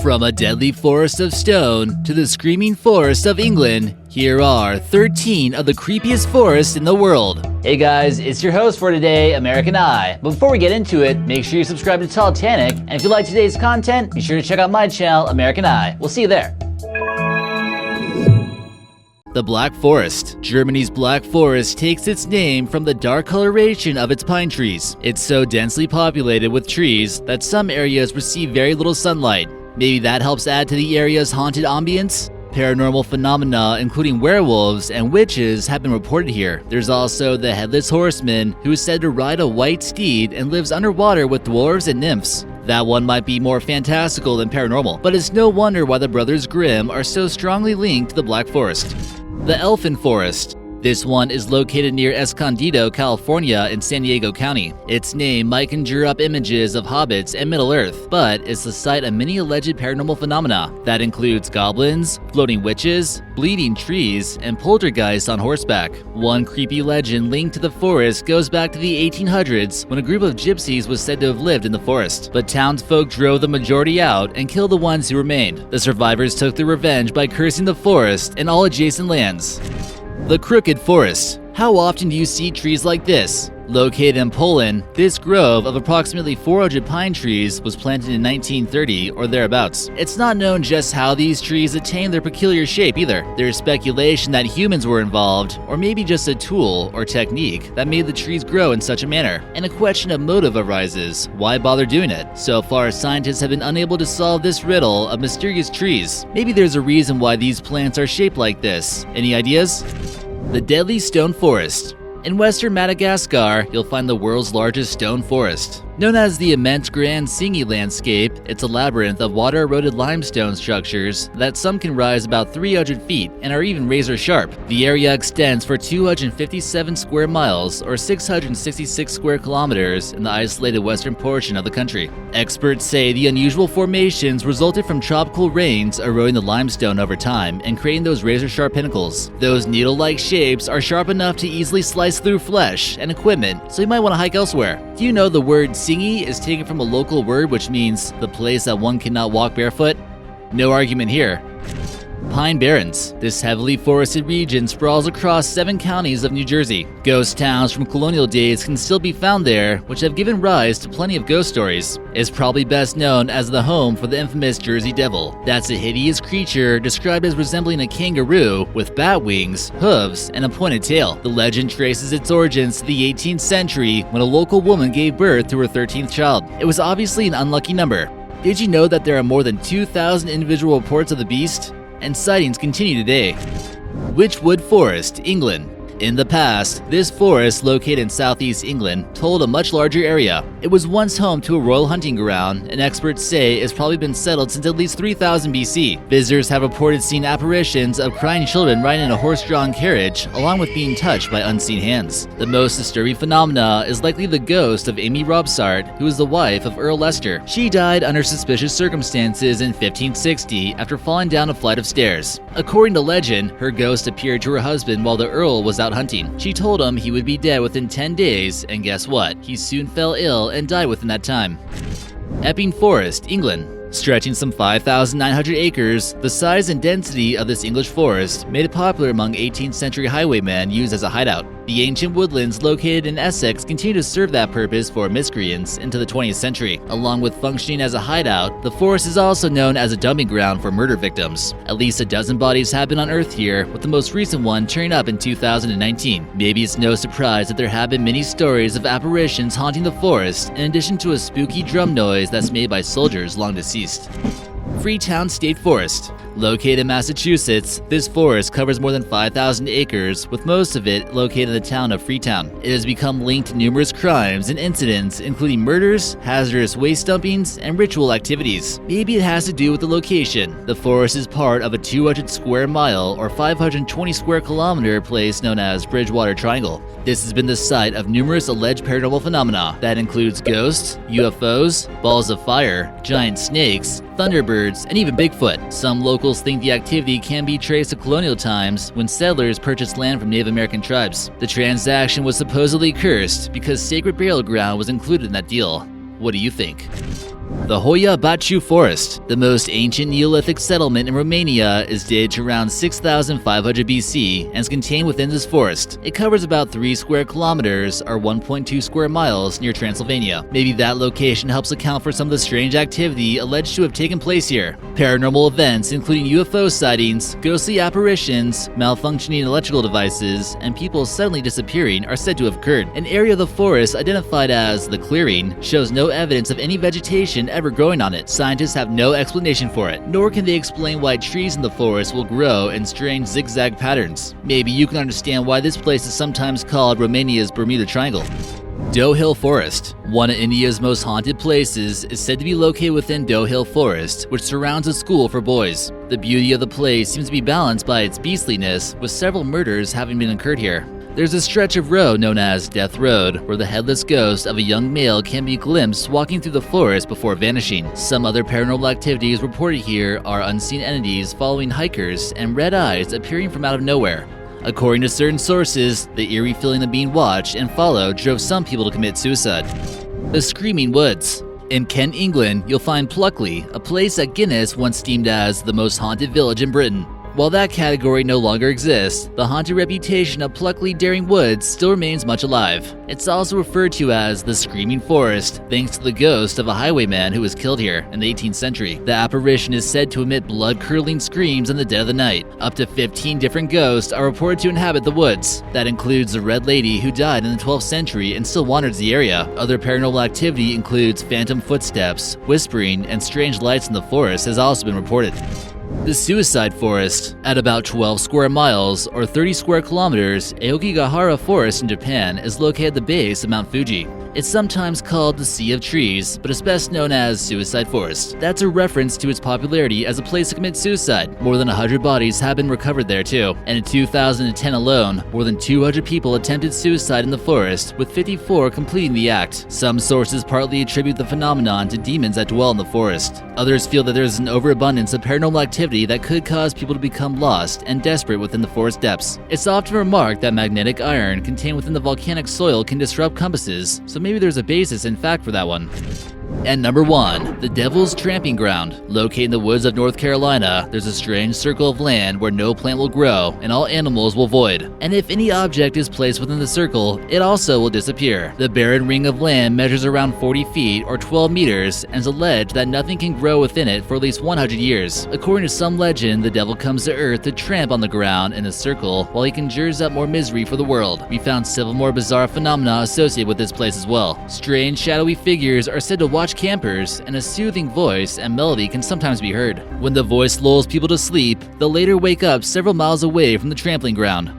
From a deadly forest of stone to the screaming forest of England, here are 13 of the creepiest forests in the world. Hey guys, it's your host for today, American Eye. But before we get into it, make sure you subscribe to Titanic, and if you like today's content, be sure to check out my channel, American Eye. We'll see you there. The Black Forest. Germany's Black Forest takes its name from the dark coloration of its pine trees. It's so densely populated with trees that some areas receive very little sunlight. Maybe that helps add to the area's haunted ambience? Paranormal phenomena, including werewolves and witches, have been reported here. There's also the Headless Horseman, who is said to ride a white steed and lives underwater with dwarves and nymphs. That one might be more fantastical than paranormal, but it's no wonder why the Brothers Grimm are so strongly linked to the Black Forest. The Elfin Forest. This one is located near Escondido, California in San Diego County. Its name might conjure up images of hobbits and Middle-earth, but it's the site of many alleged paranormal phenomena. That includes goblins, floating witches, bleeding trees, and poltergeists on horseback. One creepy legend linked to the forest goes back to the 1800s when a group of gypsies was said to have lived in the forest. But townsfolk drove the majority out and killed the ones who remained. The survivors took their revenge by cursing the forest and all adjacent lands. The Crooked Forest. How often do you see trees like this? Located in Poland, this grove of approximately 400 pine trees was planted in 1930 or thereabouts. It's not known just how these trees attained their peculiar shape either. There's speculation that humans were involved, or maybe just a tool or technique that made the trees grow in such a manner. And a question of motive arises: why bother doing it? So far, scientists have been unable to solve this riddle of mysterious trees. Maybe there's a reason why these plants are shaped like this. Any ideas? The Deadly Stone Forest. In western Madagascar, you'll find the world's largest stone forest. Known as the immense Grand Singi landscape, it's a labyrinth of water-eroded limestone structures that some can rise about 300 feet and are even razor-sharp. The area extends for 257 square miles or 666 square kilometers in the isolated western portion of the country. Experts say the unusual formations resulted from tropical rains eroding the limestone over time and creating those razor-sharp pinnacles. Those needle-like shapes are sharp enough to easily slice through flesh and equipment, so you might want to hike elsewhere. Do you know the word Singi is taken from a local word which means the place that one cannot walk barefoot? No argument here. Pine Barrens. This heavily forested region sprawls across 7 counties of New Jersey. Ghost towns from colonial days can still be found there, which have given rise to plenty of ghost stories. It's probably best known as the home for the infamous Jersey Devil. That's a hideous creature described as resembling a kangaroo with bat wings, hooves, and a pointed tail. The legend traces its origins to the 18th century when a local woman gave birth to her 13th child. It was obviously an unlucky number. Did you know that there are more than 2,000 individual reports of the beast? And sightings continue today. Witchwood Forest, England. In the past, this forest, located in southeast England, told a much larger area. It was once home to a royal hunting ground, and experts say it's probably been settled since at least 3000 BC. Visitors have reported seeing apparitions of crying children riding in a horse-drawn carriage, along with being touched by unseen hands. The most disturbing phenomena is likely the ghost of Amy Robsart, who is the wife of Earl Leicester. She died under suspicious circumstances in 1560 after falling down a flight of stairs. According to legend, her ghost appeared to her husband while the Earl was out hunting. She told him he would be dead within 10 days, and guess what? He soon fell ill and died within that time. Epping Forest, England. Stretching some 5,900 acres, the size and density of this English forest made it popular among 18th century highwaymen used as a hideout. The ancient woodlands located in Essex continue to serve that purpose for miscreants into the 20th century. Along with functioning as a hideout, the forest is also known as a dumping ground for murder victims. At least a dozen bodies have been unearthed here, with the most recent one turning up in 2019. Maybe it's no surprise that there have been many stories of apparitions haunting the forest, in addition to a spooky drum noise that's made by soldiers long deceased. Freetown State Forest. Located in Massachusetts, this forest covers more than 5,000 acres, with most of it located in the town of Freetown. It has become linked to numerous crimes and incidents, including murders, hazardous waste dumpings, and ritual activities. Maybe it has to do with the location. The forest is part of a 200 square mile or 520 square kilometer place known as Bridgewater Triangle. This has been the site of numerous alleged paranormal phenomena. That includes ghosts, UFOs, balls of fire, giant snakes, thunderbirds, and even Bigfoot. Some locals think the activity can be traced to colonial times when settlers purchased land from Native American tribes. The transaction was supposedly cursed because sacred burial ground was included in that deal. What do you think? The Hoia Baciu Forest, the most ancient Neolithic settlement in Romania, is dated to around 6,500 BC and is contained within this forest. It covers about 3 square kilometers or 1.2 square miles near Transylvania. Maybe that location helps account for some of the strange activity alleged to have taken place here. Paranormal events including UFO sightings, ghostly apparitions, malfunctioning electrical devices, and people suddenly disappearing are said to have occurred. An area of the forest identified as the clearing shows no evidence of any vegetation ever growing on it. Scientists have no explanation for it, nor can they explain why trees in the forest will grow in strange zig-zag patterns. Maybe you can understand why this place is sometimes called Romania's Bermuda Triangle. Doe Hill Forest. One of India's most haunted places is said to be located within Doe Hill Forest, which surrounds a school for boys. The beauty of the place seems to be balanced by its beastliness, with several murders having been occurred here. There's a stretch of road known as Death Road, where the headless ghost of a young male can be glimpsed walking through the forest before vanishing. Some other paranormal activities reported here are unseen entities following hikers and red eyes appearing from out of nowhere. According to certain sources, the eerie feeling of being watched and followed drove some people to commit suicide. The Screaming Woods. In Kent, England, you'll find Pluckley, a place that Guinness once deemed as the most haunted village in Britain. While that category no longer exists, the haunted reputation of Pluckley Daring Woods still remains much alive. It's also referred to as the Screaming Forest, thanks to the ghost of a highwayman who was killed here in the 18th century. The apparition is said to emit blood-curdling screams in the dead of the night. Up to 15 different ghosts are reported to inhabit the woods. That includes a Red Lady who died in the 12th century and still wanders the area. Other paranormal activity includes phantom footsteps, whispering, and strange lights in the forest has also been reported. The Suicide Forest. At about 12 square miles or 30 square kilometers, Aokigahara Forest in Japan is located at the base of Mount Fuji. It's sometimes called the Sea of Trees, but is best known as Suicide Forest. That's a reference to its popularity as a place to commit suicide. More than 100 bodies have been recovered there too, and in 2010 alone, more than 200 people attempted suicide in the forest, with 54 completing the act. Some sources partly attribute the phenomenon to demons that dwell in the forest. Others feel that there is an overabundance of paranormal activity that could cause people to become lost and desperate within the forest depths. It's often remarked that magnetic iron contained within the volcanic soil can disrupt compasses, so maybe there's a basis in fact for that one. And number 1, the Devil's Tramping Ground. Located in the woods of North Carolina, there's a strange circle of land where no plant will grow and all animals will void. And if any object is placed within the circle, it also will disappear. The barren ring of land measures around 40 feet or 12 meters and is alleged that nothing can grow within it for at least 100 years. According to some legend, the devil comes to earth to tramp on the ground in a circle while he conjures up more misery for the world. We found several more bizarre phenomena associated with this place as well. Strange shadowy figures are said to watch campers, and a soothing voice and melody can sometimes be heard. When the voice lulls people to sleep, they'll later wake up several miles away from the trampling ground.